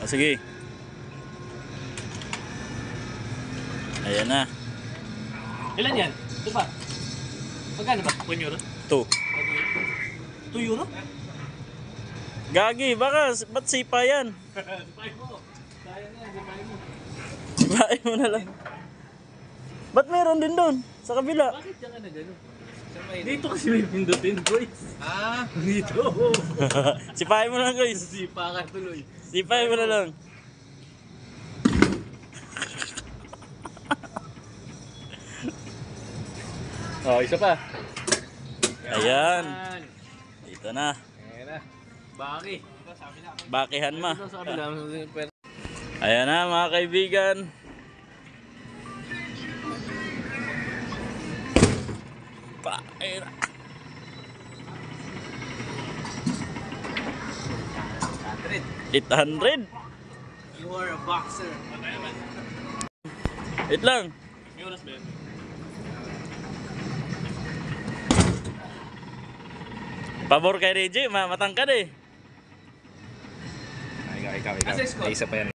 O, sige. Ayan na. Ilan yan? Ito pa. Magkano ba? 1 euro? 2. 2 euro? Gagi, ba't sipa yan? Sipahin mo. Sayang yan, sipahin mo. Sipahin mo na lang. Ba't meron din doon? Sa kabila. Bakit yan ka na gano'n? Dito kasi may pindutin, boys. Ah, dito. Sipahin mo na lang, guys. Sipa ka tuloy. Sipahin mo na lang. Oh, isa pa. Ayan. Dito na. Ayan na. Baki. Bakihan ma. Ito sa kabila. Ayan na mga kaibigan. Bakit? 800. You are a boxer. Wait lang. May oras ba yan? Pabor kay Reggie, matangkad eh. Ikaw. Assess ko. May isa pa yan.